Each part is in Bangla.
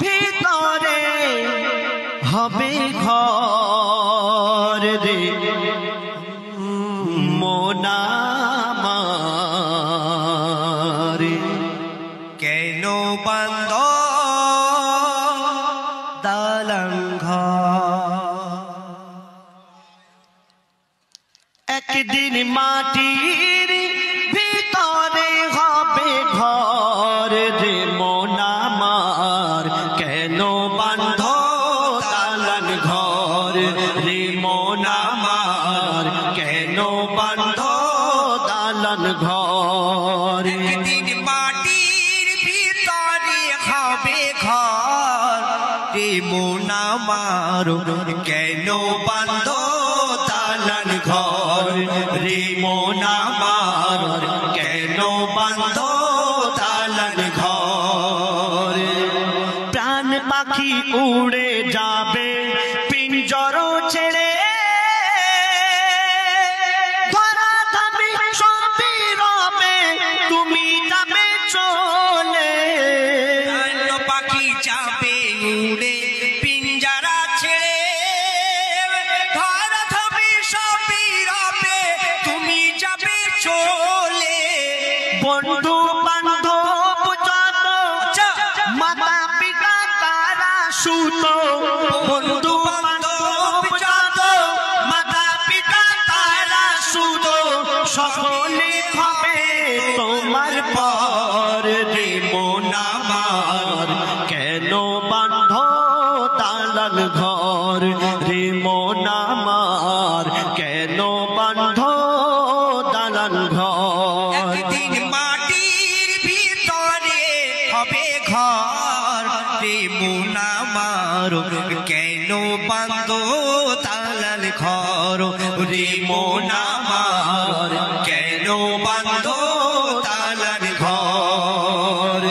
ভিতরে হবে ঘর রে মন আমার কেন বাঁধ দালান ঘর একদিন মাটির ভিতরে হবে ঘর রে মন আমার কেন বাঁধ দালান ঘর রে মন আমার কেন বাঁধ দালান ঘর একদিন মাটির ভিতরে হবে ঘর রে মন আমার কেন বাঁধ দালান ঘর রে মন আমার কেন বাঁধ দালান ঘর প্রাণ পাখি উড়ে যাবে পিঞ্জর ছেড়ে ধরা ধামে সবই রবে তুমি যাবে চলে পাখি যাবে উড়ে পিঞ্জরা ছেড়ে ধরা ধামে সবই রবে তুমি যাবে চলে বন্ধু বান্ধব যত মাতা পিতা তারা সুত বন্ধু বান্ধব যত মাতা পিতা তারা সুত সকলে হবে তোমার পর রে মন আমার কেন বাঁধ দালান ঘর রে মন আমার কেন বাঁধ দালান ঘর একদিন মাটির ভিতরে হবে ঘর রে মন আমার কেন বাঁধ দালান ঘর রে মন আমার কেন বাঁধ দালান ঘর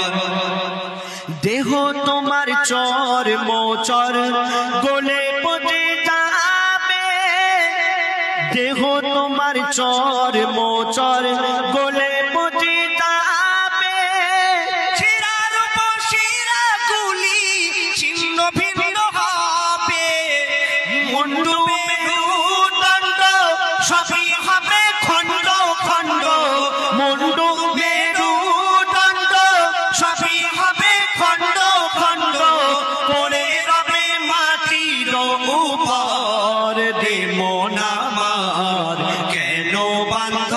দেহ তোমার চর মোচর গলে পচে যাবে দেহ তোমার চর মোচর গলে পচে যাবে শিরার উপর শিরা গুলি ছিন্ন ভিন্ন হবে মুন্ডু মেরুদণ্ড সবই হবে খণ্ড খণ্ড মুন্ডু মেরুদণ্ড সবই হবে খণ্ড খণ্ড পড়ে রবে মাটির উপর রে মন আমার কেন বাঁধ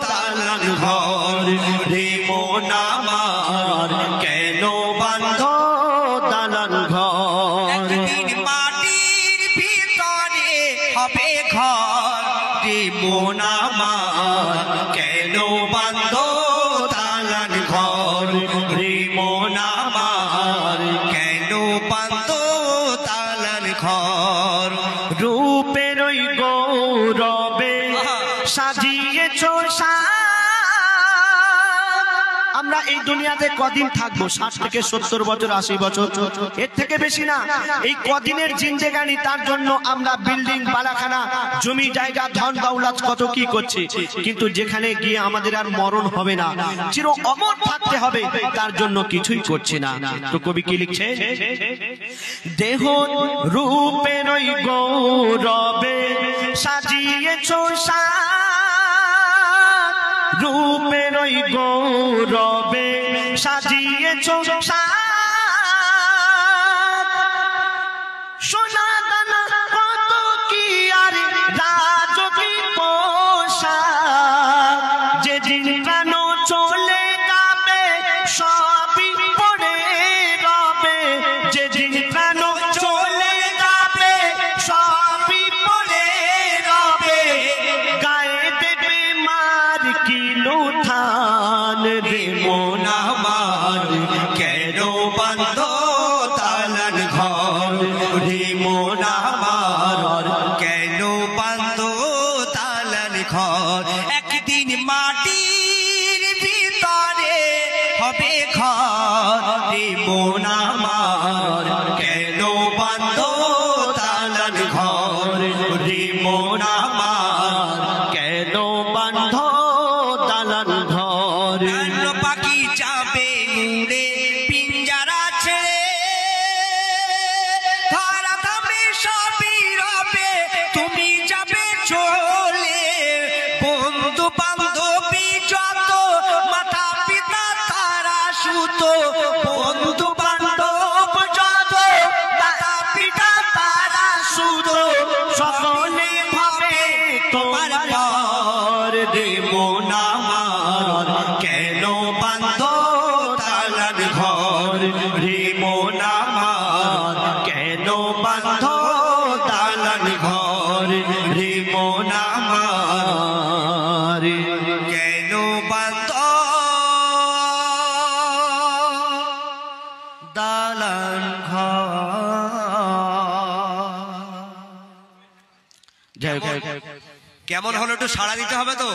দালান ঘর রে মন আমার কেন বাঁধ দালান ঘর একদিন মাটির ভিতরে হবে ঘর রে মন আমার কেন বাঁধ দালান ঘর রে মন আমার কেন বাঁধ দালান ঘর রূপের ওই গৌরবে সাজিয়েছ আমরা এই দুনিয়াতে কদিন থাকবো 60 থেকে 70 বছর 80 বছর এর থেকে বেশি না এই কদিনের জিন্দেগানি তার জন্য আমরা বিল্ডিং বালাখানা জমি জায়গা ধন দৌলত কত কি করছি কিন্তু যেখানে গিয়ে আমাদের আর মরণ হবে না চির অমর থাকতে হবে তার জন্য কিছুই করছি না তো কবি কি লিখছে দেহ রূপের ওই গৌরবে সাজিয়েছ রূপের ওই গৌরবে সাজিয়েছ সোনা দানা কত কি আর রাজকী পোশাক যেদিন প্রাণ চলে যাবে সবই পড়ে রবে যেদিন প্রাণ চলে যাবে সবই পড়ে রবে গায়ে দেবে মার কিলো থান রে মন আমার কেন বাঁধ দালান ঘর রে মন আমার কেন বাঁধ দালান ঘর একদিন মাটির ভিতরে হবে ঘর রে মন আমার কেন বাঁধ দালান ঘর রে মন আমার কেন বাঁধ দালান ঘর পাখি যাবে উড়ে আমার কেন বান্ধ দালান ঘর রে মন আমার কেন বান্ধ দালান ঘর রে মন আমার কেন বান্ধ দালান ঘর। কেমন হলো একটু সাড়া দিতে হবে তো।